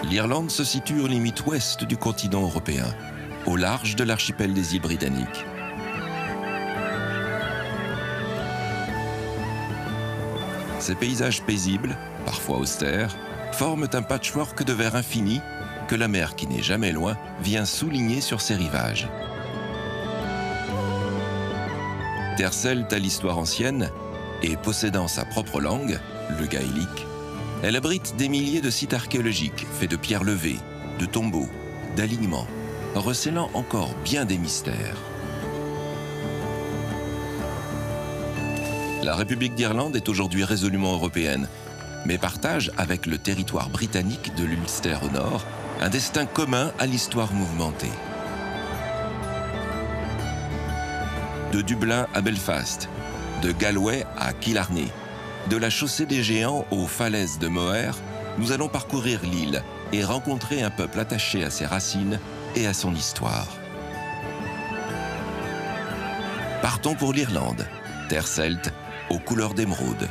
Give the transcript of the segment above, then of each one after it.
L'Irlande se situe aux limites ouest du continent européen, au large de l'archipel des îles britanniques. Ces paysages paisibles, parfois austères, forment un patchwork de verre infini que la mer, qui n'est jamais loin, vient souligner sur ses rivages. Terre celte à l'histoire ancienne et possédant sa propre langue, le gaélique, elle abrite des milliers de sites archéologiques faits de pierres levées, de tombeaux, d'alignements, recélant encore bien des mystères. La République d'Irlande est aujourd'hui résolument européenne, mais partage avec le territoire britannique de l'Ulster au nord un destin commun à l'histoire mouvementée. De Dublin à Belfast, de Galway à Killarney, de la chaussée des géants aux falaises de Moher, nous allons parcourir l'île et rencontrer un peuple attaché à ses racines et à son histoire. Partons pour l'Irlande, terre celte aux couleurs d'émeraude.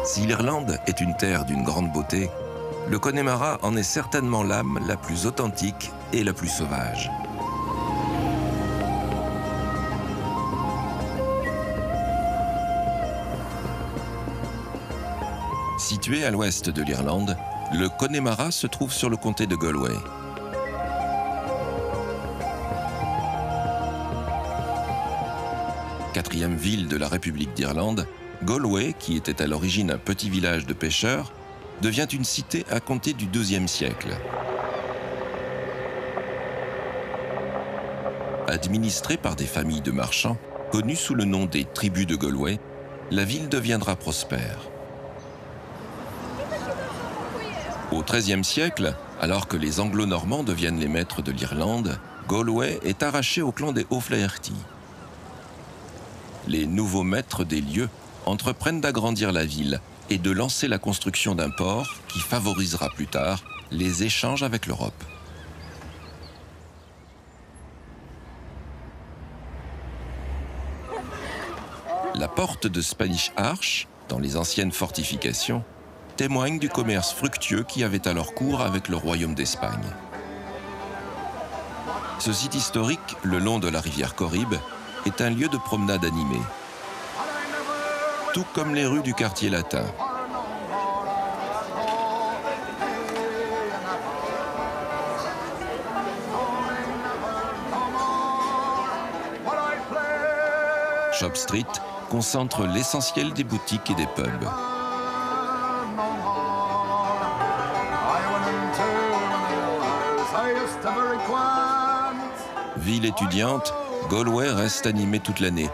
Si l'Irlande est une terre d'une grande beauté, le Connemara en est certainement l'âme la plus authentique et la plus sauvage. Situé à l'ouest de l'Irlande, le Connemara se trouve sur le comté de Galway. Quatrième ville de la République d'Irlande, Galway, qui était à l'origine un petit village de pêcheurs, devient une cité à compter du XIIe siècle. Administrée par des familles de marchands, connues sous le nom des tribus de Galway, la ville deviendra prospère. Au XIIIe siècle, alors que les Anglo-Normands deviennent les maîtres de l'Irlande, Galway est arraché au clan des O'Flaherty. Les nouveaux maîtres des lieux entreprennent d'agrandir la ville et de lancer la construction d'un port qui favorisera plus tard les échanges avec l'Europe. La porte de Spanish Arch, dans les anciennes fortifications, témoigne du commerce fructueux qui avait alors cours avec le royaume d'Espagne. Ce site historique, le long de la rivière Corrib, est un lieu de promenade animé, tout comme les rues du quartier latin. Shop Street concentre l'essentiel des boutiques et des pubs. Ville étudiante, Galway reste animée toute l'année.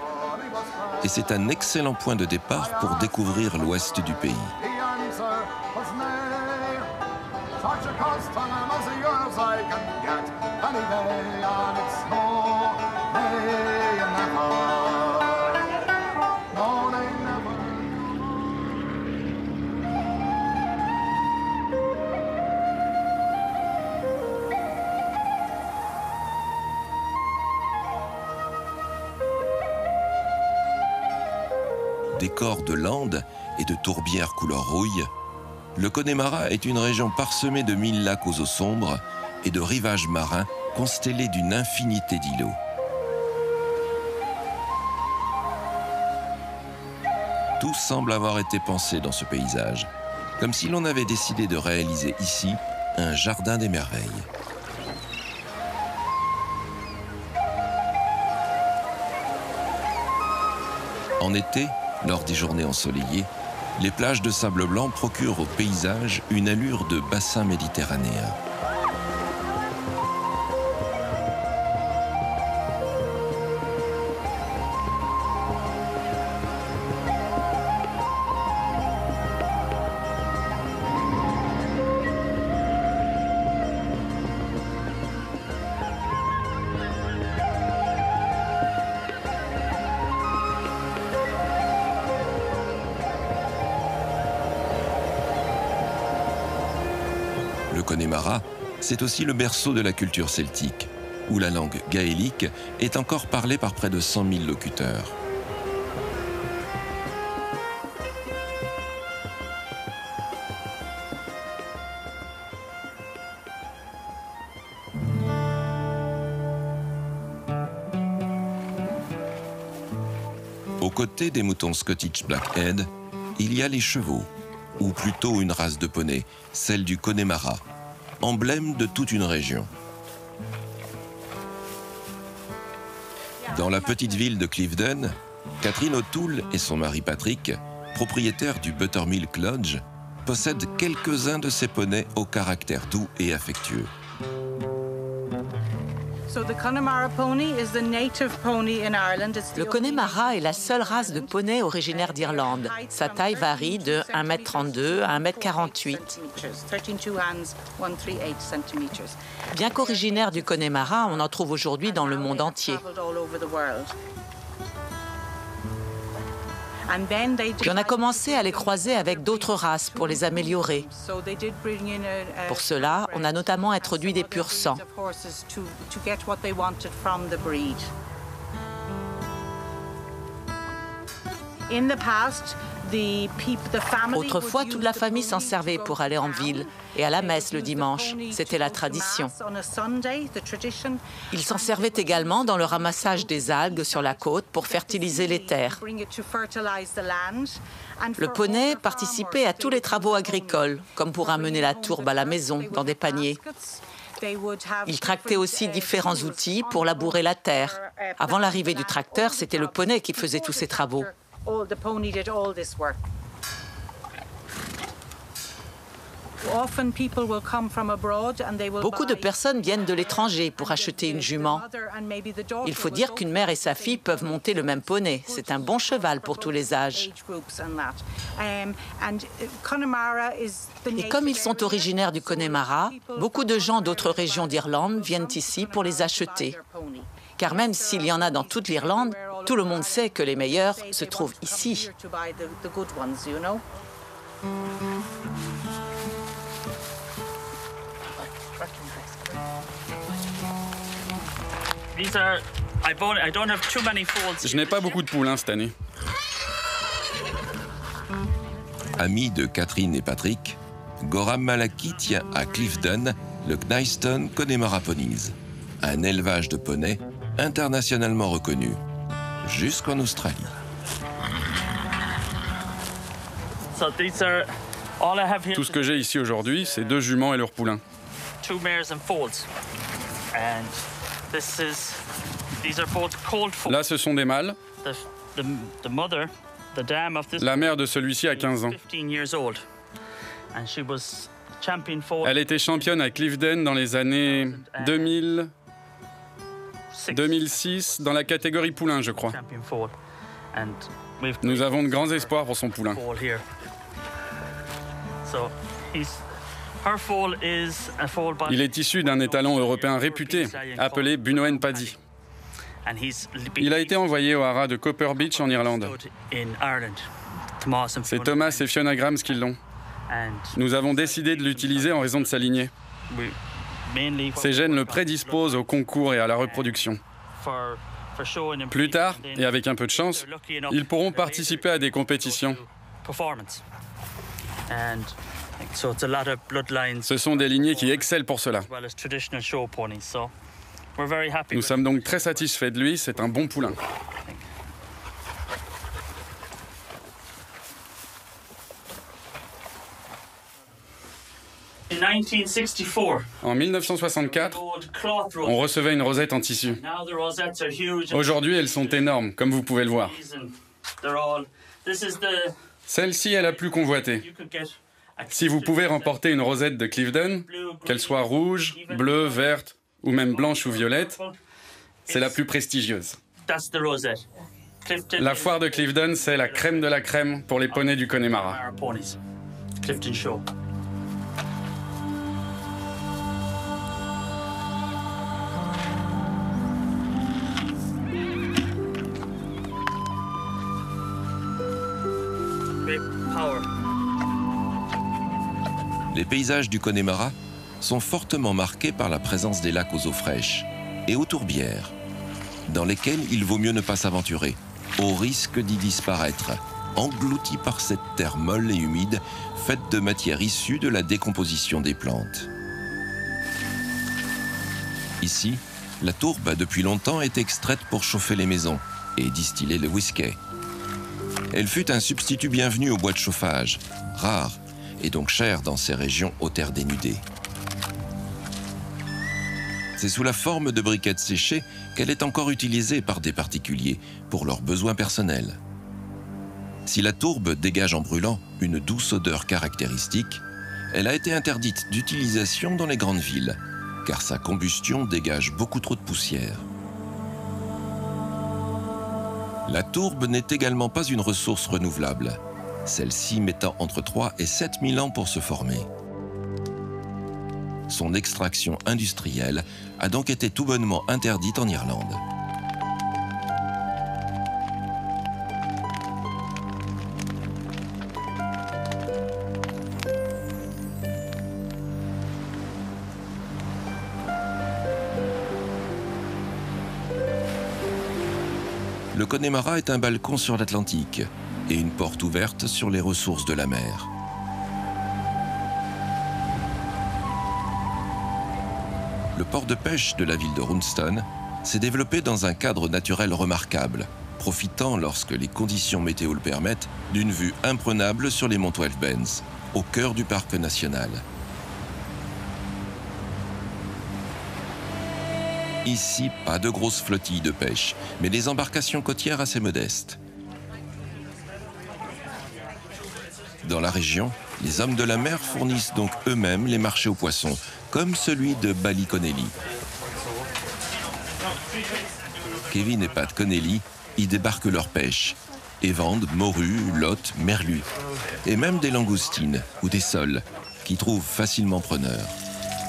Et c'est un excellent point de départ pour découvrir l'ouest du pays. Décor de landes et de tourbières couleur rouille, le Connemara est une région parsemée de 1000 lacs aux eaux sombres et de rivages marins constellés d'une infinité d'îlots. Tout semble avoir été pensé dans ce paysage, comme si l'on avait décidé de réaliser ici un jardin des merveilles. En été, lors des journées ensoleillées, les plages de sable blanc procurent au paysage une allure de bassin méditerranéen. Connemara, c'est aussi le berceau de la culture celtique, où la langue gaélique est encore parlée par près de 100 000 locuteurs. Aux côtés des moutons Scottish Blackhead, il y a les chevaux, ou plutôt une race de poney, celle du Connemara, emblème de toute une région. Dans la petite ville de Cliveden, Catherine O'Toole et son mari Patrick, propriétaires du Buttermilk Lodge, possèdent quelques-uns de ces poneys au caractère doux et affectueux. Le Connemara est la seule race de poney originaire d'Irlande. Sa taille varie de 1,32 m à 1,48 m. Bien qu'originaire du Connemara, on en trouve aujourd'hui dans le monde entier. Puis on a commencé à les croiser avec d'autres races pour les améliorer. Pour cela, on a notamment introduit des pur sang. Autrefois, toute la famille s'en servait pour aller en ville et à la messe le dimanche. C'était la tradition. Ils s'en servaient également dans le ramassage des algues sur la côte pour fertiliser les terres. Le poney participait à tous les travaux agricoles, comme pour amener la tourbe à la maison dans des paniers. Il tractait aussi différents outils pour labourer la terre. Avant l'arrivée du tracteur, c'était le poney qui faisait tous ces travaux. Beaucoup de personnes viennent de l'étranger pour acheter une jument. Il faut dire qu'une mère et sa fille peuvent monter le même poney. C'est un bon cheval pour tous les âges. Et comme ils sont originaires du Connemara, beaucoup de gens d'autres régions d'Irlande viennent ici pour les acheter. Car même s'il y en a dans toute l'Irlande, tout le monde sait que les meilleurs se trouvent ici. Je n'ai pas beaucoup de poules cette année. Ami de Catherine et Patrick, Goram Malaki tient à Cliveden le Knighton Connemara Ponies, un élevage de poneys internationalement reconnu, jusqu'en Australie. Tout ce que j'ai ici aujourd'hui, c'est 2 juments et leurs poulains. Là, ce sont des mâles. La mère de celui-ci a 15 ans. Elle était championne à Cliveden dans les années 2006 dans la catégorie poulain, je crois. Nous avons de grands espoirs pour son poulain. Il est issu d'un étalon européen réputé, appelé Bunoan Paddy. Il a été envoyé au haras de Copper Beach en Irlande. C'est Thomas et Fiona Grams qui l'ont. Nous avons décidé de l'utiliser en raison de sa lignée. Ces gènes le prédisposent au concours et à la reproduction. Plus tard, et avec un peu de chance, ils pourront participer à des compétitions. Ce sont des lignées qui excellent pour cela. Nous sommes donc très satisfaits de lui, c'est un bon poulain. En 1964, on recevait une rosette en tissu. Aujourd'hui, elles sont énormes, comme vous pouvez le voir. Celle-ci est la plus convoitée. Si vous pouvez remporter une rosette de Cliveden, qu'elle soit rouge, bleue, verte ou même blanche ou violette, c'est la plus prestigieuse. La foire de Cliveden, c'est la crème de la crème pour les poneys du Connemara. Les paysages du Connemara sont fortement marqués par la présence des lacs aux eaux fraîches et aux tourbières, dans lesquels il vaut mieux ne pas s'aventurer, au risque d'y disparaître, englouti par cette terre molle et humide, faite de matière issue de la décomposition des plantes. Ici, la tourbe a depuis longtemps été extraite pour chauffer les maisons et distiller le whisky. Elle fut un substitut bienvenu au bois de chauffage, rare et donc cher dans ces régions aux terres dénudées. C'est sous la forme de briquettes séchées qu'elle est encore utilisée par des particuliers pour leurs besoins personnels. Si la tourbe dégage en brûlant une douce odeur caractéristique, elle a été interdite d'utilisation dans les grandes villes, car sa combustion dégage beaucoup trop de poussière. La tourbe n'est également pas une ressource renouvelable, celle-ci mettant entre 3 et 7 000 ans pour se former. Son extraction industrielle a donc été tout bonnement interdite en Irlande. Le Connemara est un balcon sur l'Atlantique et une porte ouverte sur les ressources de la mer. Le port de pêche de la ville de Runstone s'est développé dans un cadre naturel remarquable, profitant, lorsque les conditions météo le permettent, d'une vue imprenable sur les monts 12 Bends, au cœur du parc national. Ici, pas de grosses flottilles de pêche, mais des embarcations côtières assez modestes. Dans la région, les hommes de la mer fournissent donc eux-mêmes les marchés aux poissons, comme celui de Ballyconnelly. Kevin et Pat Connelly y débarquent leur pêche et vendent morues, lottes, merlus, et même des langoustines ou des sols, qui trouvent facilement preneurs.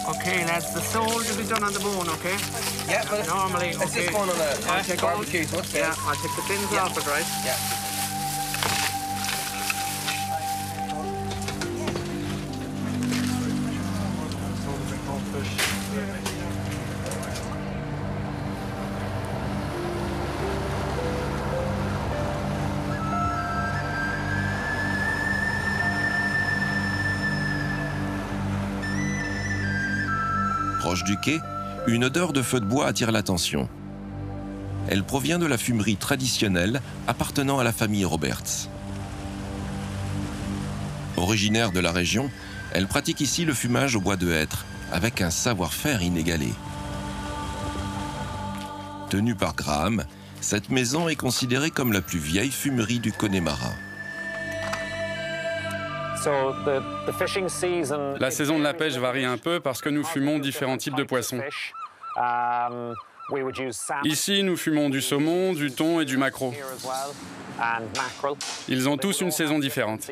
Okay, lads, the sole to be done on the bone, okay? Yeah, but normally, okay. It's just going on a barbecue, so it's yeah, I'll take the fins off it, right? Yeah. Proche du quai, une odeur de feu de bois attire l'attention. Elle provient de la fumerie traditionnelle appartenant à la famille Roberts. Originaire de la région, elle pratique ici le fumage au bois de hêtre, avec un savoir-faire inégalé. Tenue par Graham, cette maison est considérée comme la plus vieille fumerie du Connemara. La saison de la pêche varie un peu parce que nous fumons différents types de poissons. Ici, nous fumons du saumon, du thon et du maquereau. Ils ont tous une saison différente.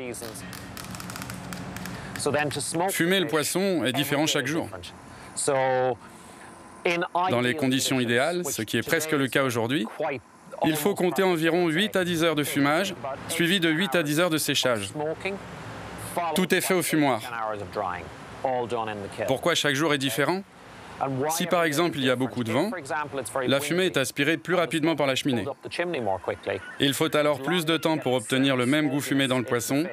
Fumer le poisson est différent chaque jour. Dans les conditions idéales, ce qui est presque le cas aujourd'hui, il faut compter environ 8 à 10 heures de fumage, suivi de 8 à 10 heures de séchage. Tout est fait au fumoir. Pourquoi chaque jour est différent? Si par exemple il y a beaucoup de vent, la fumée est aspirée plus rapidement par la cheminée. Il faut alors plus de temps pour obtenir le même goût fumé dans le poisson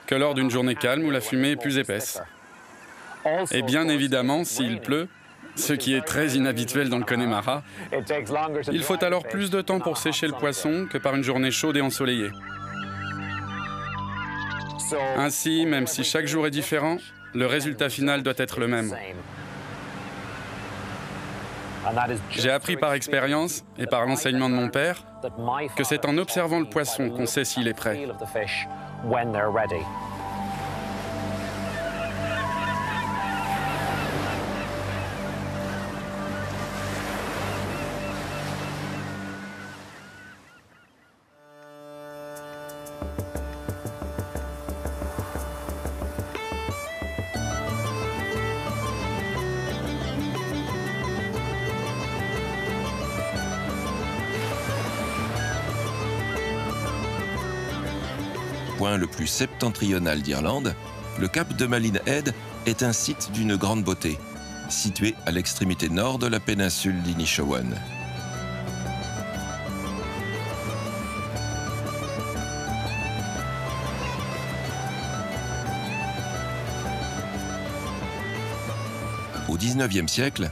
que lors d'une journée calme où la fumée est plus épaisse. Et bien évidemment, s'il pleut, ce qui est très inhabituel dans le Connemara, il faut alors plus de temps pour sécher le poisson que par une journée chaude et ensoleillée. Ainsi, même si chaque jour est différent, le résultat final doit être le même. J'ai appris par expérience et par l'enseignement de mon père que c'est en observant le poisson qu'on sait s'il est prêt. Point le plus septentrional d'Irlande, le cap de Malin Head est un site d'une grande beauté, situé à l'extrémité nord de la péninsule d'Inishowen. Au XIXe siècle,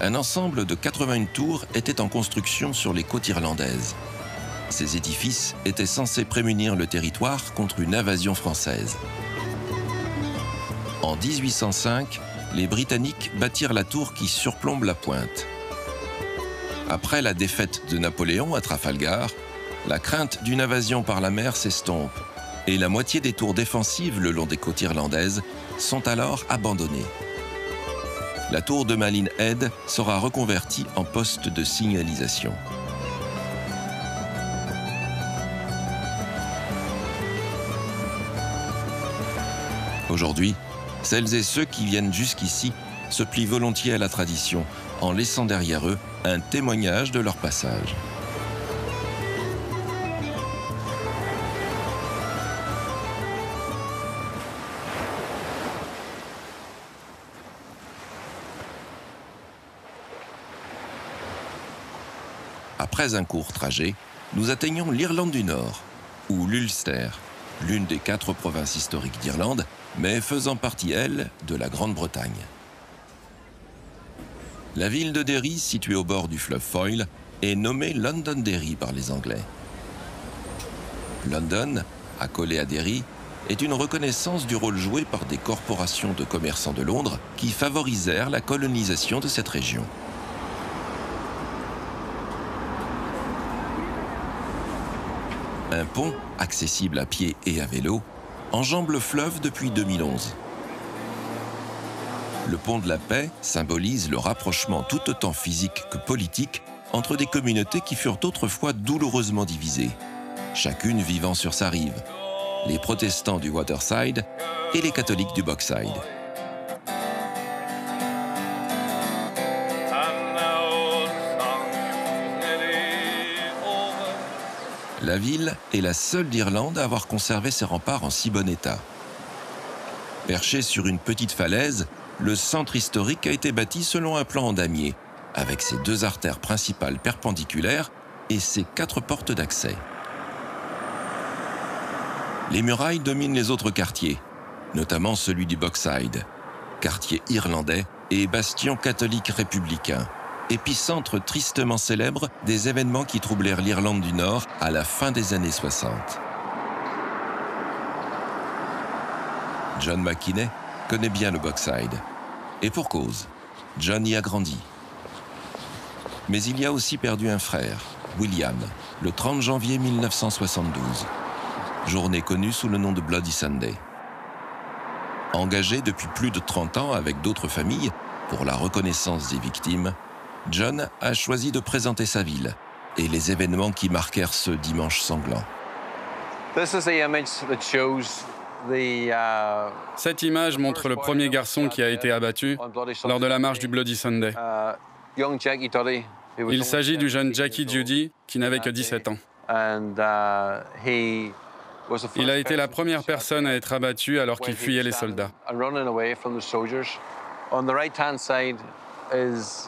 un ensemble de 81 tours était en construction sur les côtes irlandaises. Ces édifices étaient censés prémunir le territoire contre une invasion française. En 1805, les Britanniques bâtirent la tour qui surplombe la pointe. Après la défaite de Napoléon à Trafalgar, la crainte d'une invasion par la mer s'estompe et la moitié des tours défensives le long des côtes irlandaises sont alors abandonnées. La tour de Malin Head sera reconvertie en poste de signalisation. Aujourd'hui, celles et ceux qui viennent jusqu'ici se plient volontiers à la tradition en laissant derrière eux un témoignage de leur passage. Après un court trajet, nous atteignons l'Irlande du Nord, ou l'Ulster, l'une des 4 provinces historiques d'Irlande, mais faisant partie, elle, de la Grande-Bretagne. La ville de Derry, située au bord du fleuve Foyle, est nommée Londonderry par les Anglais. London, accolé à Derry, est une reconnaissance du rôle joué par des corporations de commerçants de Londres qui favorisèrent la colonisation de cette région. Un pont, accessible à pied et à vélo, enjambe le fleuve depuis 2011. Le pont de la Paix symbolise le rapprochement tout autant physique que politique entre des communautés qui furent autrefois douloureusement divisées, chacune vivant sur sa rive, les protestants du Waterside et les catholiques du Bogside. La ville est la seule d'Irlande à avoir conservé ses remparts en si bon état. Perché sur une petite falaise, le centre historique a été bâti selon un plan en damier, avec ses 2 artères principales perpendiculaires et ses 4 portes d'accès. Les murailles dominent les autres quartiers, notamment celui du Bogside, quartier irlandais et bastion catholique républicain, épicentre tristement célèbre des événements qui troublèrent l'Irlande du Nord à la fin des années 60. John McKinney connaît bien le Bogside. Et pour cause, John y a grandi. Mais il y a aussi perdu un frère, William, le 30 janvier 1972. Journée connue sous le nom de Bloody Sunday. Engagé depuis plus de 30 ans avec d'autres familles pour la reconnaissance des victimes, John a choisi de présenter sa ville et les événements qui marquèrent ce dimanche sanglant. Cette image montre le premier garçon qui a été abattu lors de la marche du Bloody Sunday. Il s'agit du jeune Jackie Judy, qui n'avait que 17 ans. Il a été la première personne à être abattue alors qu'il fuyait les soldats.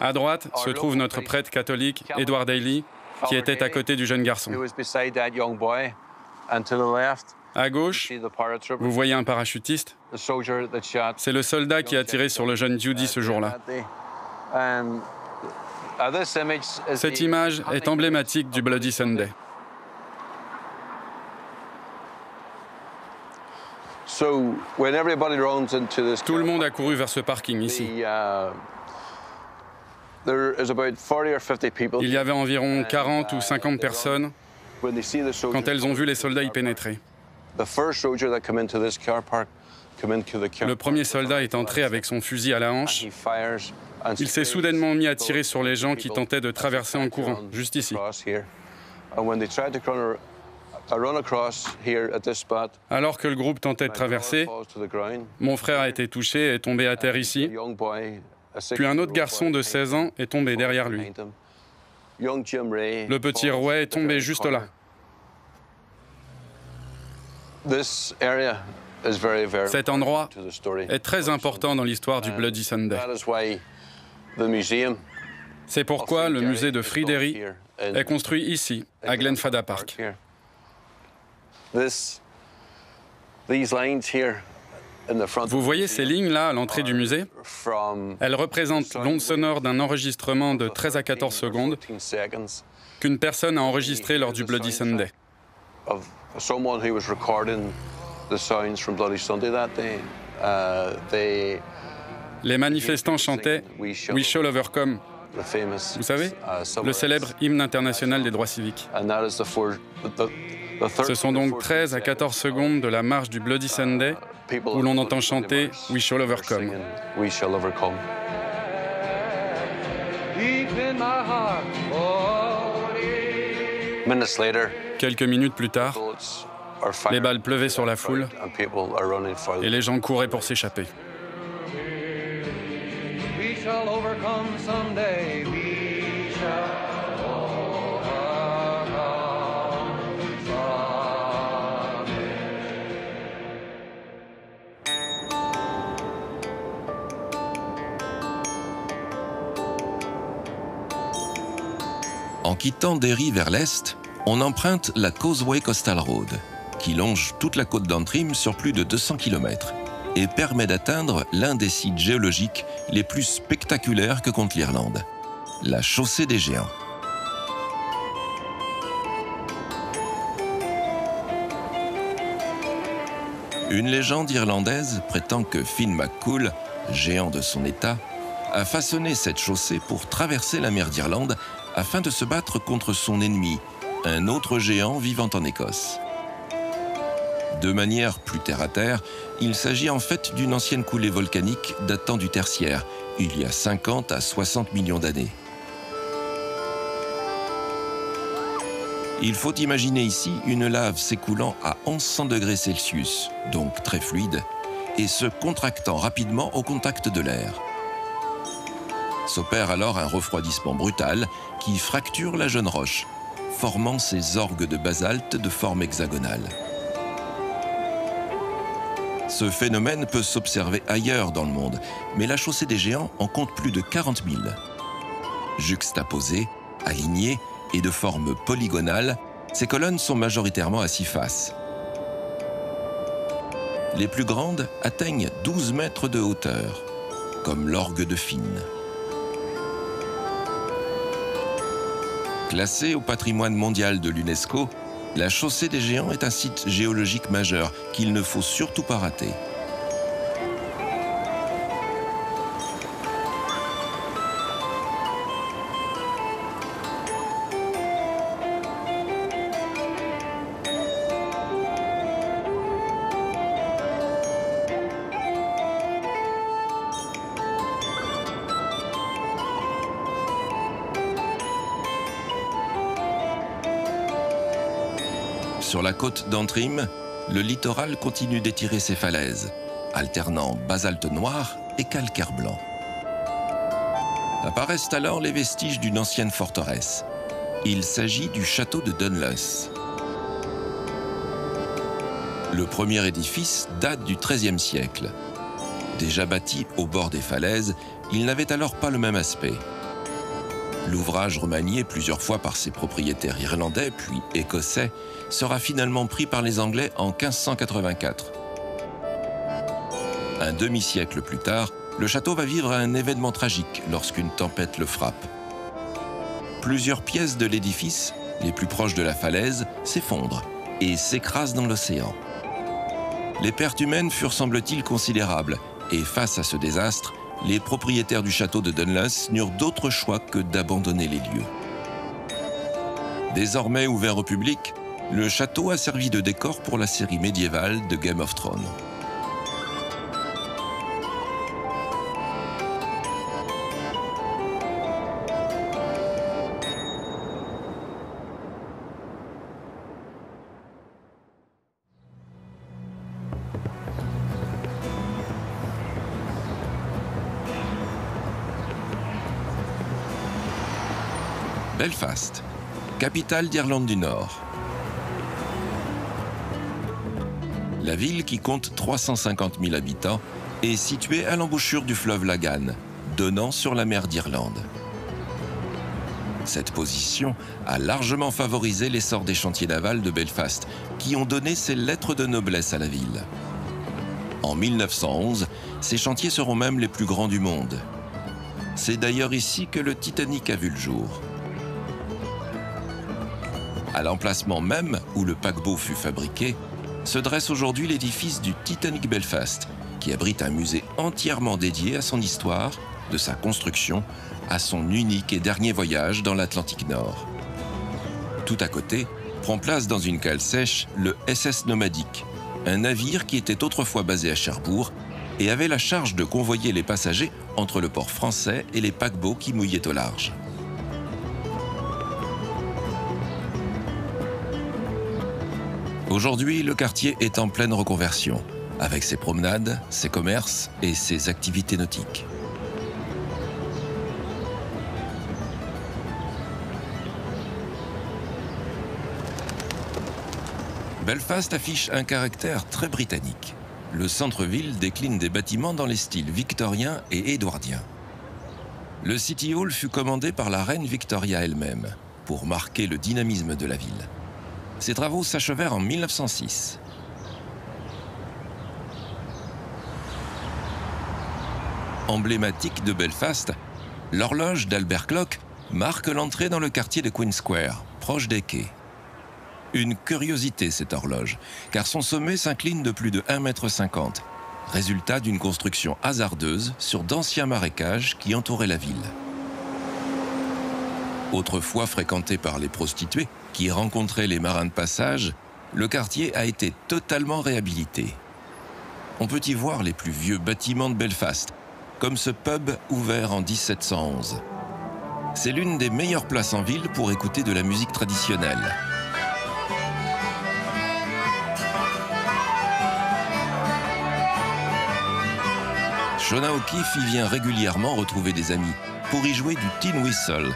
À droite se trouve notre prêtre catholique, Edward Daly, qui était à côté du jeune garçon. À gauche, vous voyez un parachutiste. C'est le soldat qui a tiré sur le jeune Judy ce jour-là. Cette image est emblématique du Bloody Sunday. Tout le monde a couru vers ce parking ici. Il y avait environ 40 ou 50 personnes quand elles ont vu les soldats y pénétrer. Le premier soldat est entré avec son fusil à la hanche. Il s'est soudainement mis à tirer sur les gens qui tentaient de traverser en courant, juste ici. Alors que le groupe tentait de traverser, mon frère a été touché et est tombé à terre ici. Puis un autre garçon de 16 ans est tombé derrière lui. Le petit Roy est tombé juste là. Cet endroit est très important dans l'histoire du Bloody Sunday. C'est pourquoi le musée de Friderie est construit ici, à Glenfadda Park. Vous voyez ces lignes-là à l'entrée du musée? Elles représentent l'onde sonore d'un enregistrement de 13 à 14 secondes qu'une personne a enregistré lors du Bloody Sunday. Les manifestants chantaient « We shall overcome ». Vous savez, le célèbre hymne international des droits civiques. Ce sont donc 13 à 14 secondes de la marche du Bloody Sunday où l'on entend chanter « We shall overcome ». Quelques minutes plus tard, les balles pleuvaient sur la foule et les gens couraient pour s'échapper. En quittant Derry vers l'est, on emprunte la Causeway Coastal Road, qui longe toute la côte d'Antrim sur plus de 200 km et permet d'atteindre l'un des sites géologiques les plus spectaculaires que compte l'Irlande, la Chaussée des Géants. Une légende irlandaise prétend que Finn McCool, géant de son état, a façonné cette chaussée pour traverser la mer d'Irlande afin de se battre contre son ennemi, un autre géant vivant en Écosse. De manière plus terre-à-terre, il s'agit en fait d'une ancienne coulée volcanique datant du Tertiaire, il y a 50 à 60 millions d'années. Il faut imaginer ici une lave s'écoulant à 1100 degrés Celsius, donc très fluide, et se contractant rapidement au contact de l'air. S'opère alors un refroidissement brutal qui fracture la jeune roche, formant ces orgues de basalte de forme hexagonale. Ce phénomène peut s'observer ailleurs dans le monde, mais la Chaussée des Géants en compte plus de 40 000. Juxtaposées, alignées et de forme polygonale, ces colonnes sont majoritairement à 6 faces. Les plus grandes atteignent 12 mètres de hauteur, comme l'orgue de Finn. Classée au patrimoine mondial de l'UNESCO, la Chaussée des Géants est un site géologique majeur qu'il ne faut surtout pas rater. Sur la côte d'Antrim, le littoral continue d'étirer ses falaises, alternant basalte noir et calcaire blanc. Apparaissent alors les vestiges d'une ancienne forteresse. Il s'agit du château de Dunluce. Le premier édifice date du XIIIe siècle. Déjà bâti au bord des falaises, il n'avait alors pas le même aspect. L'ouvrage, remanié plusieurs fois par ses propriétaires irlandais puis écossais, sera finalement pris par les Anglais en 1584. Un demi-siècle plus tard, le château va vivre un événement tragique lorsqu'une tempête le frappe. Plusieurs pièces de l'édifice, les plus proches de la falaise, s'effondrent et s'écrasent dans l'océan. Les pertes humaines furent, semble-t-il, considérables, et face à ce désastre, les propriétaires du château de Dunluce n'eurent d'autre choix que d'abandonner les lieux. Désormais ouvert au public, le château a servi de décor pour la série médiévale de Game of Thrones. Belfast, capitale d'Irlande du Nord. La ville, qui compte 350 000 habitants, est située à l'embouchure du fleuve Lagan, donnant sur la mer d'Irlande. Cette position a largement favorisé l'essor des chantiers navals de Belfast, qui ont donné ses lettres de noblesse à la ville. En 1911, ces chantiers seront même les plus grands du monde. C'est d'ailleurs ici que le Titanic a vu le jour. À l'emplacement même où le paquebot fut fabriqué, se dresse aujourd'hui l'édifice du Titanic Belfast, qui abrite un musée entièrement dédié à son histoire, de sa construction, à son unique et dernier voyage dans l'Atlantique Nord. Tout à côté, prend place dans une cale sèche le SS Nomadic, un navire qui était autrefois basé à Cherbourg et avait la charge de convoyer les passagers entre le port français et les paquebots qui mouillaient au large. Aujourd'hui, le quartier est en pleine reconversion, avec ses promenades, ses commerces et ses activités nautiques. Belfast affiche un caractère très britannique. Le centre-ville décline des bâtiments dans les styles victorien et édouardien. Le City Hall fut commandé par la reine Victoria elle-même, pour marquer le dynamisme de la ville. Ces travaux s'achevèrent en 1906. Emblématique de Belfast, l'horloge d'Albert Clock marque l'entrée dans le quartier de Queen Square, proche des quais. Une curiosité, cette horloge, car son sommet s'incline de plus de 1,50 m, résultat d'une construction hasardeuse sur d'anciens marécages qui entouraient la ville. Autrefois fréquenté par les prostituées qui rencontraient les marins de passage, le quartier a été totalement réhabilité. On peut y voir les plus vieux bâtiments de Belfast, comme ce pub ouvert en 1711. C'est l'une des meilleures places en ville pour écouter de la musique traditionnelle. Shona O'Keeffe y vient régulièrement retrouver des amis pour y jouer du tin whistle,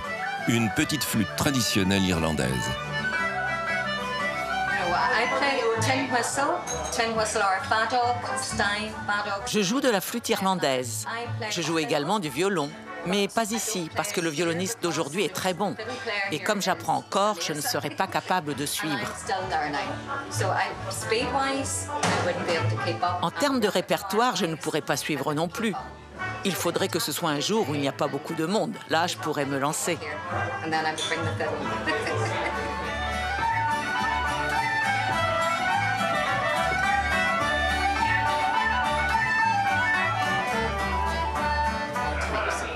une petite flûte traditionnelle irlandaise. Je joue de la flûte irlandaise. Je joue également du violon, mais pas ici, parce que le violoniste d'aujourd'hui est très bon. Et comme j'apprends encore, je ne serai pas capable de suivre. En termes de répertoire, je ne pourrais pas suivre non plus. Il faudrait que ce soit un jour où il n'y a pas beaucoup de monde. Là, je pourrais me lancer.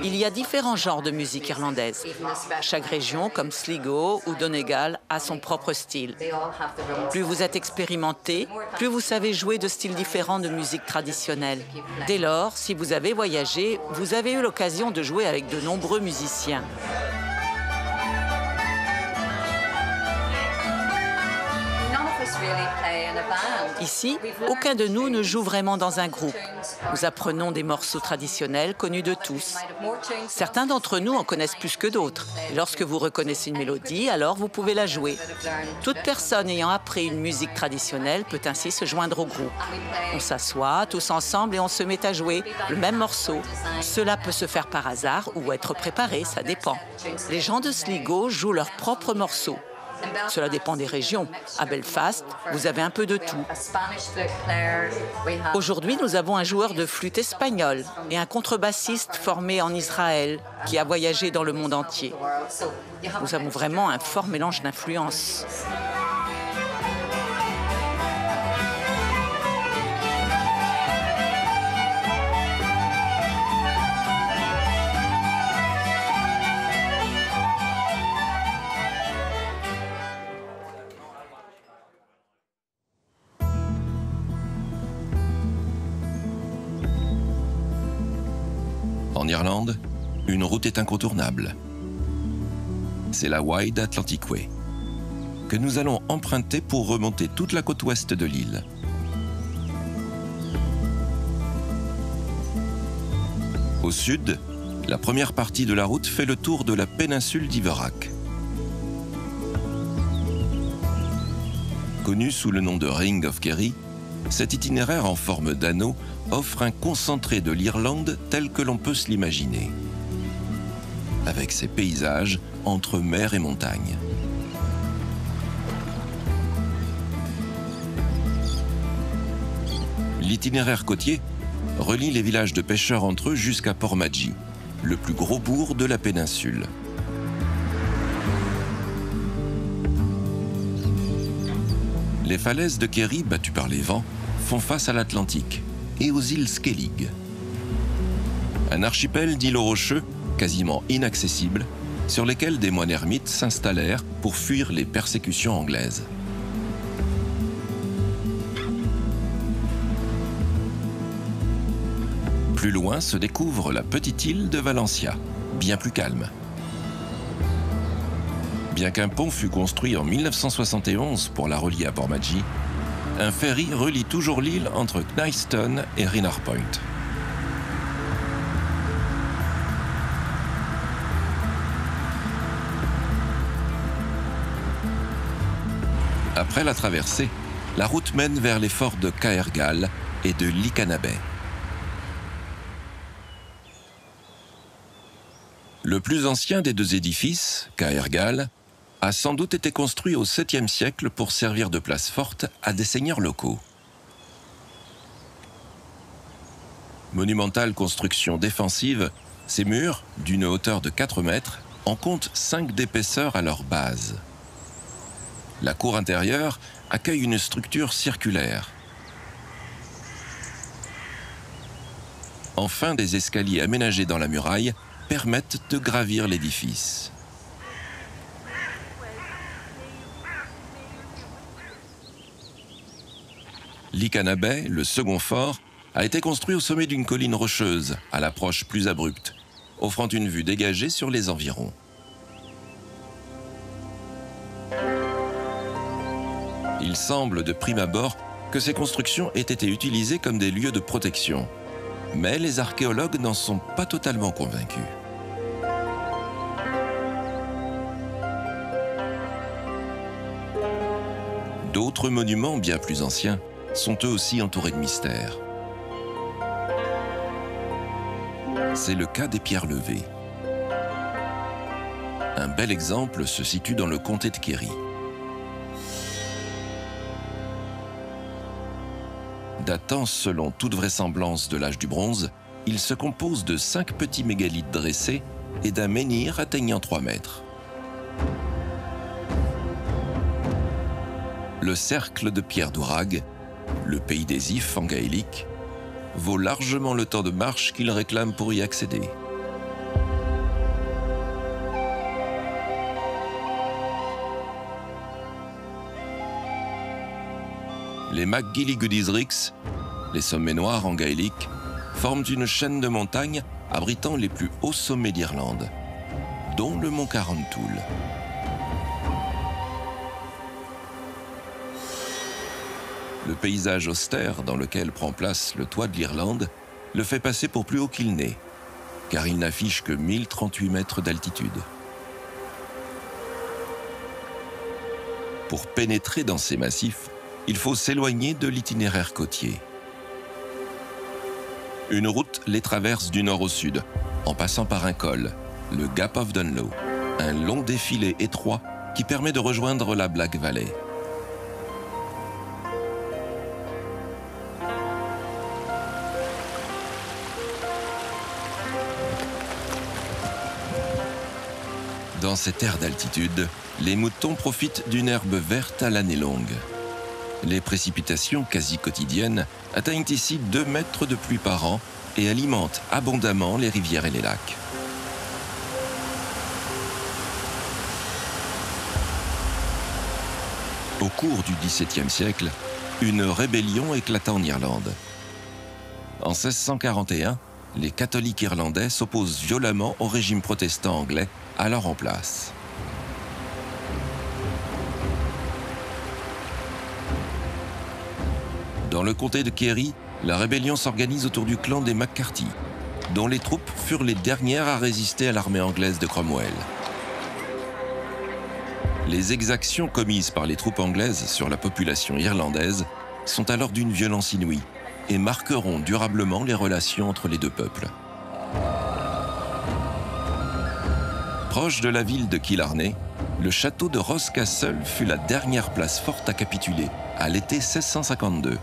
Il y a différents genres de musique irlandaise. Chaque région, comme Sligo ou Donegal, a son propre style. Plus vous êtes expérimenté, plus vous savez jouer de styles différents de musique traditionnelle. Dès lors, si vous avez voyagé, vous avez eu l'occasion de jouer avec de nombreux musiciens. Ici, aucun de nous ne joue vraiment dans un groupe. Nous apprenons des morceaux traditionnels connus de tous. Certains d'entre nous en connaissent plus que d'autres. Et lorsque vous reconnaissez une mélodie, alors vous pouvez la jouer. Toute personne ayant appris une musique traditionnelle peut ainsi se joindre au groupe. On s'assoit tous ensemble et on se met à jouer le même morceau. Cela peut se faire par hasard ou être préparé, ça dépend. Les gens de Sligo jouent leurs propres morceaux. Cela dépend des régions. À Belfast, vous avez un peu de tout. Aujourd'hui, nous avons un joueur de flûte espagnol et un contrebassiste formé en Israël qui a voyagé dans le monde entier. Nous avons vraiment un fort mélange d'influences. En Irlande, une route est incontournable. C'est la Wide Atlantic Way, que nous allons emprunter pour remonter toute la côte ouest de l'île. Au sud, la première partie de la route fait le tour de la péninsule d'Iverack. Connue sous le nom de Ring of Kerry, cet itinéraire en forme d'anneau offre un concentré de l'Irlande tel que l'on peut se l'imaginer, avec ses paysages entre mer et montagne. L'itinéraire côtier relie les villages de pêcheurs entre eux jusqu'à Portmagee, le plus gros bourg de la péninsule. Les falaises de Kerry, battues par les vents, font face à l'Atlantique et aux îles Skellig. Un archipel d'îlots rocheux, quasiment inaccessibles, sur lesquels des moines ermites s'installèrent pour fuir les persécutions anglaises. Plus loin se découvre la petite île de Valentia, bien plus calme. Bien qu'un pont fût construit en 1971 pour la relier à Portmagee, un ferry relie toujours l'île entre Knighstone et Rinar Point. Après la traversée, la route mène vers les forts de Caërgal et de Licanabay. Le plus ancien des deux édifices, Caërgal, a sans doute été construit au 7e siècle pour servir de place forte à des seigneurs locaux. Monumentale construction défensive, ces murs, d'une hauteur de 4 mètres, en comptent 5 d'épaisseur à leur base. La cour intérieure accueille une structure circulaire. Enfin, des escaliers aménagés dans la muraille permettent de gravir l'édifice. Licanabay, le second fort, a été construit au sommet d'une colline rocheuse, à l'approche plus abrupte, offrant une vue dégagée sur les environs. Il semble de prime abord que ces constructions aient été utilisées comme des lieux de protection, mais les archéologues n'en sont pas totalement convaincus. D'autres monuments bien plus anciens sont eux aussi entourés de mystères. C'est le cas des pierres levées. Un bel exemple se situe dans le comté de Kerry. Datant selon toute vraisemblance de l'âge du bronze, il se compose de 5 petits mégalithes dressés et d'un menhir atteignant 3 mètres. Le cercle de pierre d'Ourag, le pays des Ifs en gaélique, vaut largement le temps de marche qu'il réclame pour y accéder. Les MacGillygoodiesricks, les sommets noirs en gaélique, forment une chaîne de montagnes abritant les plus hauts sommets d'Irlande, dont le mont Carrantoul. Le paysage austère dans lequel prend place le toit de l'Irlande le fait passer pour plus haut qu'il n'est, car il n'affiche que 1038 mètres d'altitude. Pour pénétrer dans ces massifs, il faut s'éloigner de l'itinéraire côtier. Une route les traverse du nord au sud, en passant par un col, le Gap of Dunlow, un long défilé étroit qui permet de rejoindre la Black Valley. Dans cette aire d'altitude, les moutons profitent d'une herbe verte à l'année longue. Les précipitations quasi quotidiennes atteignent ici 2 mètres de pluie par an et alimentent abondamment les rivières et les lacs. Au cours du XVIIe siècle, une rébellion éclata en Irlande. En 1641, les catholiques irlandais s'opposent violemment au régime protestant anglais alors en place. Dans le comté de Kerry, la rébellion s'organise autour du clan des McCarthy, dont les troupes furent les dernières à résister à l'armée anglaise de Cromwell. Les exactions commises par les troupes anglaises sur la population irlandaise sont alors d'une violence inouïe et marqueront durablement les relations entre les deux peuples. Proche de la ville de Killarney, le château de Rosscastle fut la dernière place forte à capituler, à l'été 1652.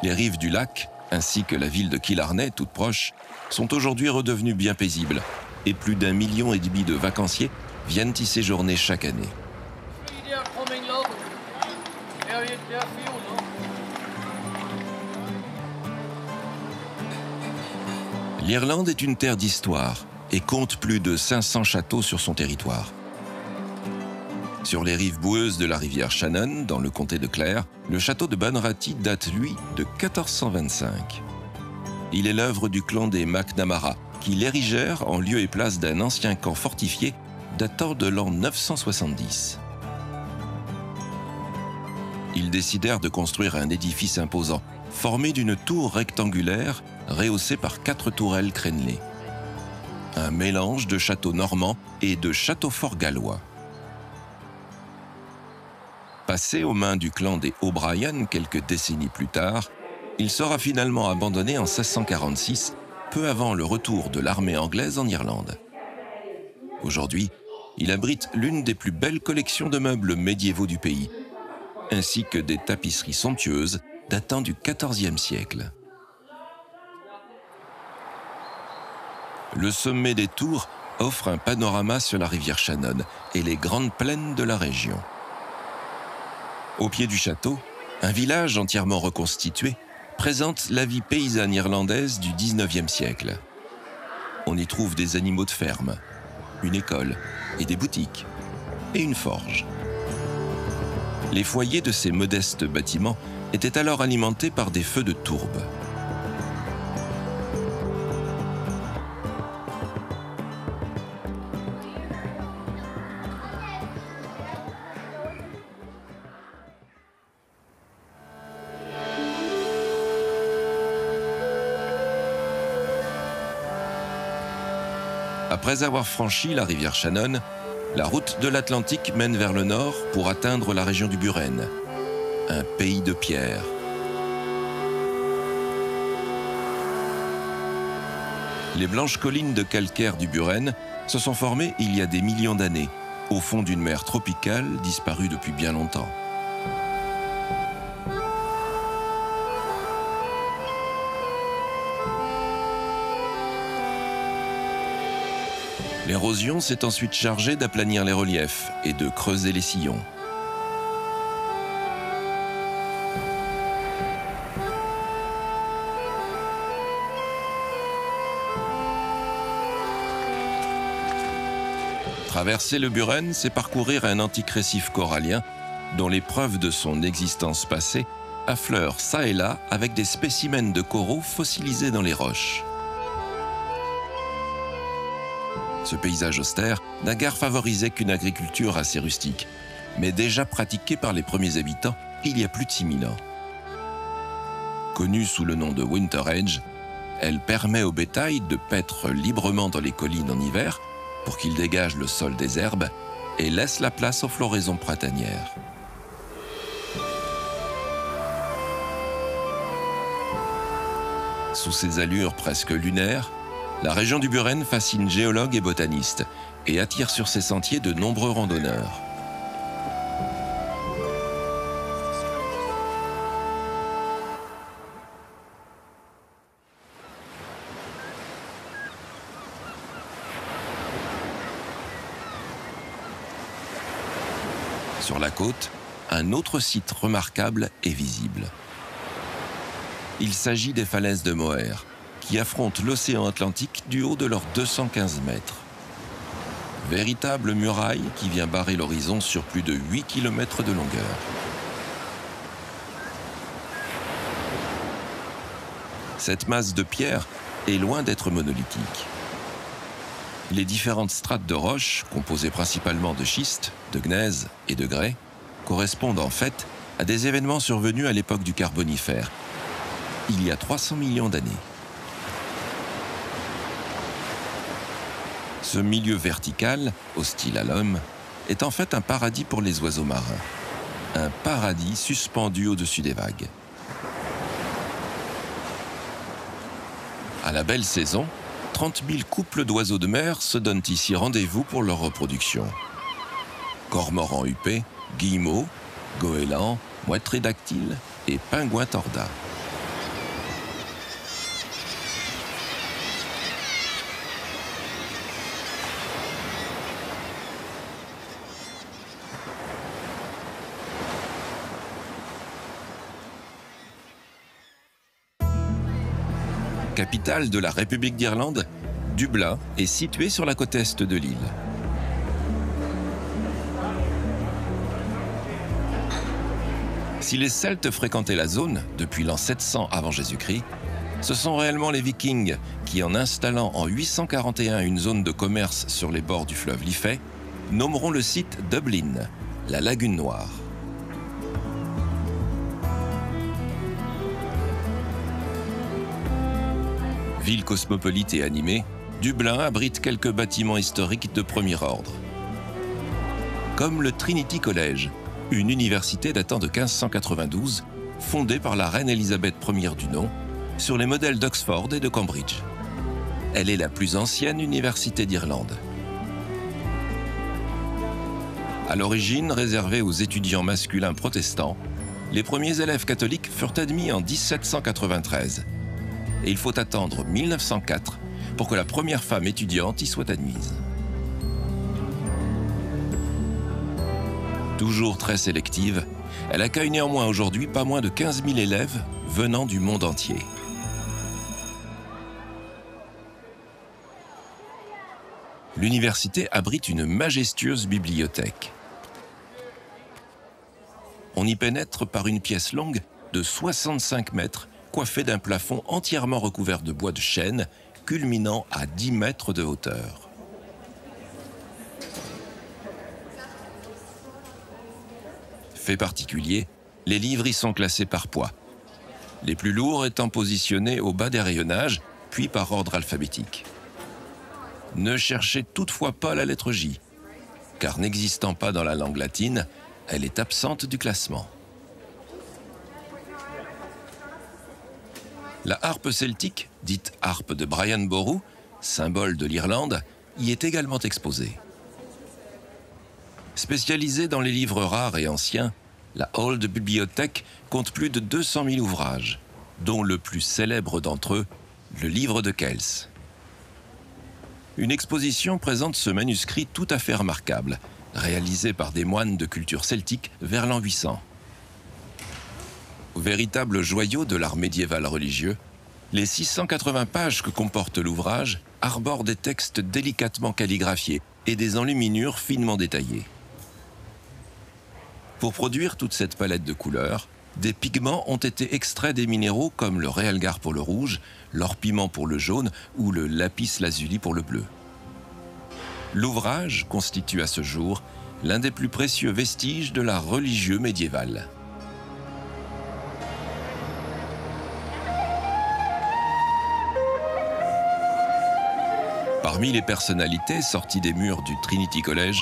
Les rives du lac, ainsi que la ville de Killarney, toute proche, sont aujourd'hui redevenues bien paisibles, et plus d'1,5 million de vacanciers viennent y séjourner chaque année. L'Irlande est une terre d'histoire et compte plus de 500 châteaux sur son territoire. Sur les rives boueuses de la rivière Shannon, dans le comté de Clare, le château de Bunratty date, lui, de 1425. Il est l'œuvre du clan des MacNamara, qui l'érigèrent en lieu et place d'un ancien camp fortifié datant de l'an 970. Ils décidèrent de construire un édifice imposant, formé d'une tour rectangulaire rehaussée par 4 tourelles crénelées. Un mélange de château normand et de château fort gallois. Passé aux mains du clan des O'Brien quelques décennies plus tard, il sera finalement abandonné en 1646, peu avant le retour de l'armée anglaise en Irlande. Aujourd'hui, il abrite l'une des plus belles collections de meubles médiévaux du pays, ainsi que des tapisseries somptueuses datant du XIVe siècle. Le sommet des tours offre un panorama sur la rivière Shannon et les grandes plaines de la région. Au pied du château, un village entièrement reconstitué présente la vie paysanne irlandaise du XIXe siècle. On y trouve des animaux de ferme, une école et des boutiques, et une forge. Les foyers de ces modestes bâtiments étaient alors alimentés par des feux de tourbe. Après avoir franchi la rivière Shannon, la route de l'Atlantique mène vers le nord pour atteindre la région du Buren, un pays de pierre. Les blanches collines de calcaire du Buren se sont formées il y a des millions d'années, au fond d'une mer tropicale disparue depuis bien longtemps. L'érosion s'est ensuite chargée d'aplanir les reliefs et de creuser les sillons. Traverser le Buren, c'est parcourir un antique récif corallien dont les preuves de son existence passée affleurent çà et là avec des spécimens de coraux fossilisés dans les roches. Ce paysage austère n'a guère favorisé qu'une agriculture assez rustique, mais déjà pratiquée par les premiers habitants il y a plus de 6000 ans. Connue sous le nom de Winter Edge, elle permet au bétail de paître librement dans les collines en hiver pour qu'il dégage le sol des herbes et laisse la place aux floraisons printanières. Sous ses allures presque lunaires, la région du Buren fascine géologues et botanistes et attire sur ses sentiers de nombreux randonneurs. Sur la côte, un autre site remarquable est visible. Il s'agit des falaises de Moher, qui affrontent l'océan Atlantique du haut de leurs 215 mètres. Véritable muraille qui vient barrer l'horizon sur plus de 8 km de longueur. Cette masse de pierre est loin d'être monolithique. Les différentes strates de roches, composées principalement de schiste, de gneiss et de grès, correspondent en fait à des événements survenus à l'époque du Carbonifère, il y a 300 millions d'années. Ce milieu vertical, hostile à l'homme, est en fait un paradis pour les oiseaux marins. Un paradis suspendu au-dessus des vagues. À la belle saison, 30 000 couples d'oiseaux de mer se donnent ici rendez-vous pour leur reproduction. Cormorans huppés, guillemots, goélands, mouettes tridactyles et pingouins tordas. Capitale de la République d'Irlande, Dublin est située sur la côte est de l'île. Si les Celtes fréquentaient la zone depuis l'an 700 avant Jésus-Christ, ce sont réellement les Vikings qui, en installant en 841 une zone de commerce sur les bords du fleuve Liffey, nommeront le site Dublin, la Lagune Noire. Ville cosmopolite et animée, Dublin abrite quelques bâtiments historiques de premier ordre. Comme le Trinity College, une université datant de 1592, fondée par la reine Élisabeth Ier du nom, sur les modèles d'Oxford et de Cambridge. Elle est la plus ancienne université d'Irlande. À l'origine réservée aux étudiants masculins protestants, les premiers élèves catholiques furent admis en 1793. Et il faut attendre 1904 pour que la première femme étudiante y soit admise. Toujours très sélective, elle accueille néanmoins aujourd'hui pas moins de 15 000 élèves venant du monde entier. L'université abrite une majestueuse bibliothèque. On y pénètre par une pièce longue de 65 mètres, coiffée d'un plafond entièrement recouvert de bois de chêne, culminant à 10 mètres de hauteur. Fait particulier, les livres y sont classés par poids. Les plus lourds étant positionnés au bas des rayonnages, puis par ordre alphabétique. Ne cherchez toutefois pas la lettre J, car n'existant pas dans la langue latine, elle est absente du classement. La harpe celtique, dite harpe de Brian Boru, symbole de l'Irlande, y est également exposée. Spécialisée dans les livres rares et anciens, la Old Bibliothèque compte plus de 200 000 ouvrages, dont le plus célèbre d'entre eux, le livre de Kells. Une exposition présente ce manuscrit tout à fait remarquable, réalisé par des moines de culture celtique vers l'an 800. Véritable joyau de l'art médiéval religieux, les 680 pages que comporte l'ouvrage arborent des textes délicatement calligraphiés et des enluminures finement détaillées. Pour produire toute cette palette de couleurs, des pigments ont été extraits des minéraux comme le réalgar pour le rouge, l'or-piment pour le jaune ou le lapis lazuli pour le bleu. L'ouvrage constitue à ce jour l'un des plus précieux vestiges de l'art religieux médiéval. Parmi les personnalités sorties des murs du Trinity College,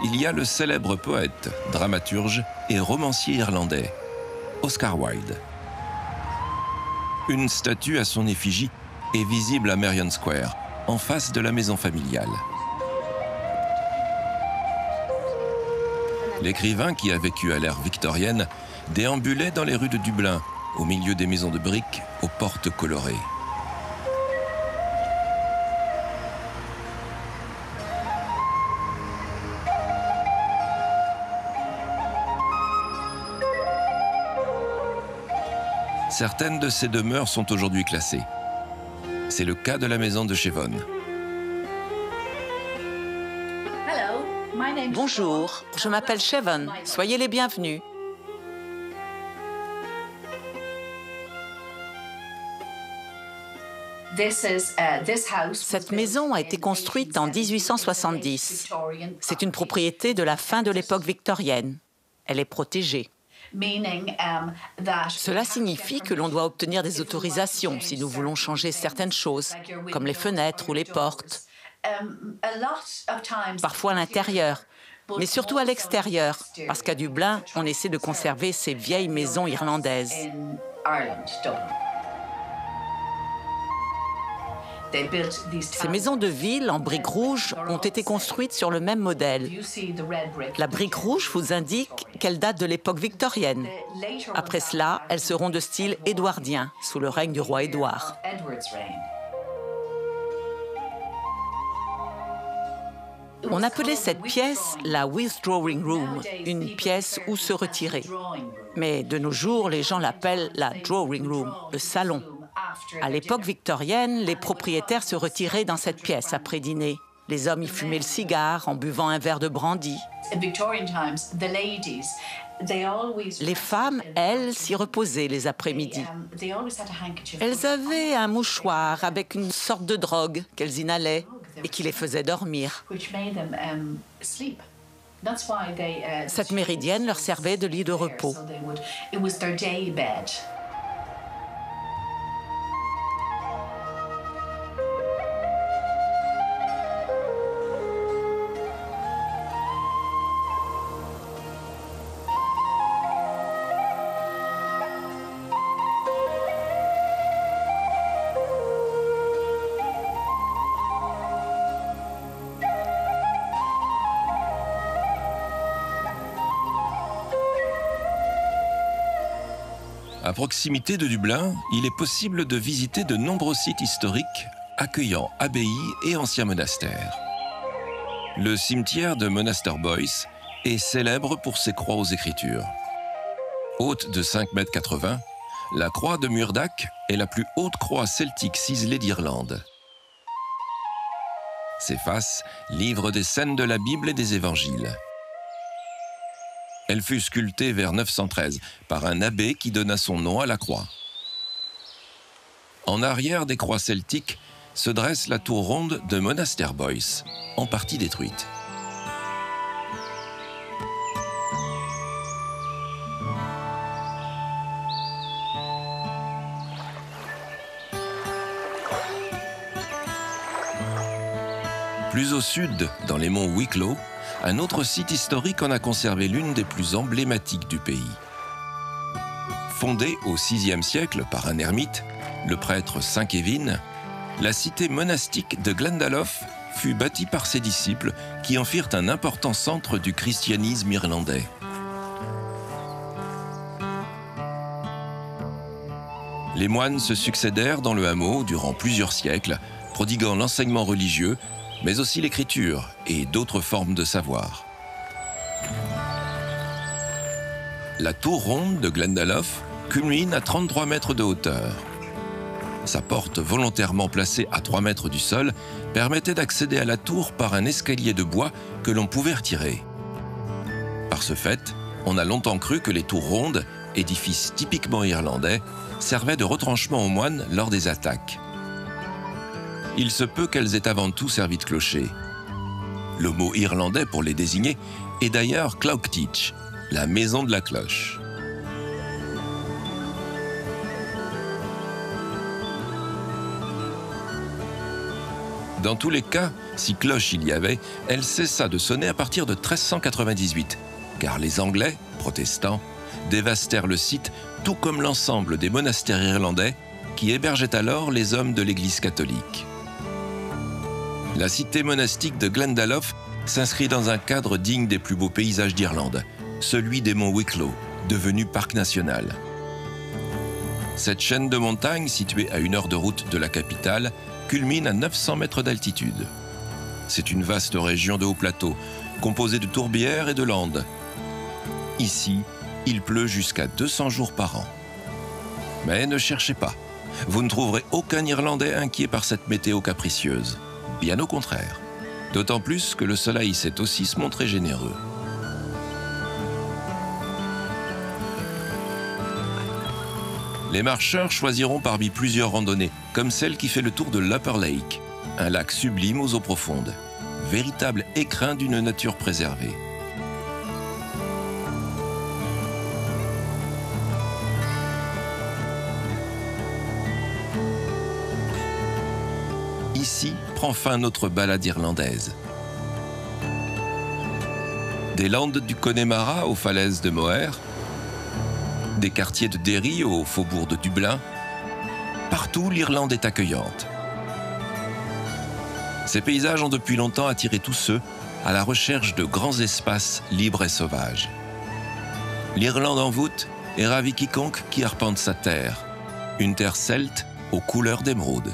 il y a le célèbre poète, dramaturge et romancier irlandais, Oscar Wilde. Une statue à son effigie est visible à Merrion Square, en face de la maison familiale. L'écrivain, qui a vécu à l'ère victorienne, déambulait dans les rues de Dublin, au milieu des maisons de briques aux portes colorées. Certaines de ces demeures sont aujourd'hui classées. C'est le cas de la maison de Chevon. Bonjour, je m'appelle Chevon. Soyez les bienvenus. Cette maison a été construite en 1870. C'est une propriété de la fin de l'époque victorienne. Elle est protégée. Cela signifie que l'on doit obtenir des autorisations si nous voulons changer certaines choses, comme les fenêtres ou les portes. Parfois l'intérieur, mais surtout à l'extérieur, parce qu'à Dublin, on essaie de conserver ces vieilles maisons irlandaises. Ces maisons de ville en briques rouges ont été construites sur le même modèle. La brique rouge vous indique qu'elle date de l'époque victorienne. Après cela, elles seront de style édouardien, sous le règne du roi Édouard. On appelait cette pièce la withdrawing room, une pièce où se retirer. Mais de nos jours, les gens l'appellent la drawing room, le salon. À l'époque victorienne, les propriétaires se retiraient dans cette pièce après dîner. Les hommes y fumaient le cigare en buvant un verre de brandy. Les femmes, elles, s'y reposaient les après-midi. Elles avaient un mouchoir avec une sorte de drogue qu'elles inhalaient et qui les faisait dormir. Cette méridienne leur servait de lit de repos. À proximité de Dublin, il est possible de visiter de nombreux sites historiques accueillant abbayes et anciens monastères. Le cimetière de Monasterboice est célèbre pour ses croix aux écritures. Haute de 5,80 m, la croix de Murdac est la plus haute croix celtique ciselée d'Irlande. Ses faces livrent des scènes de la Bible et des évangiles. Elle fut sculptée vers 913 par un abbé qui donna son nom à la croix. En arrière des croix celtiques se dresse la tour ronde de Monasterboice, en partie détruite. Plus au sud, dans les monts Wicklow, un autre site historique en a conservé l'une des plus emblématiques du pays. Fondée au VIe siècle par un ermite, le prêtre Saint Kevin, la cité monastique de Glendalough fut bâtie par ses disciples qui en firent un important centre du christianisme irlandais. Les moines se succédèrent dans le hameau durant plusieurs siècles, prodiguant l'enseignement religieux, mais aussi l'écriture et d'autres formes de savoir. La tour ronde de Glendalough culmine à 33 mètres de hauteur. Sa porte volontairement placée à 3 mètres du sol permettait d'accéder à la tour par un escalier de bois que l'on pouvait retirer. Par ce fait, on a longtemps cru que les tours rondes, édifices typiquement irlandais, servaient de retranchement aux moines lors des attaques. Il se peut qu'elles aient avant tout servi de clocher. Le mot irlandais pour les désigner est d'ailleurs Cloughtitch, la maison de la cloche. Dans tous les cas, si cloche il y avait, elle cessa de sonner à partir de 1398, car les Anglais, protestants, dévastèrent le site, tout comme l'ensemble des monastères irlandais qui hébergeaient alors les hommes de l'Église catholique. La cité monastique de Glendalough s'inscrit dans un cadre digne des plus beaux paysages d'Irlande, celui des monts Wicklow, devenu parc national. Cette chaîne de montagnes, située à 1 heure de route de la capitale, culmine à 900 mètres d'altitude. C'est une vaste région de hauts plateaux, composée de tourbières et de landes. Ici, il pleut jusqu'à 200 jours par an. Mais ne cherchez pas, vous ne trouverez aucun Irlandais inquiet par cette météo capricieuse. Bien au contraire, d'autant plus que le soleil sait aussi se montrer généreux. Les marcheurs choisiront parmi plusieurs randonnées, comme celle qui fait le tour de l'Upper Lake, un lac sublime aux eaux profondes, véritable écrin d'une nature préservée. Ici prend fin notre balade irlandaise. Des landes du Connemara aux falaises de Moher, des quartiers de Derry au faubourg de Dublin, partout l'Irlande est accueillante. Ces paysages ont depuis longtemps attiré tous ceux à la recherche de grands espaces libres et sauvages. L'Irlande envoûte et ravit quiconque qui arpente sa terre, une terre celte aux couleurs d'émeraude.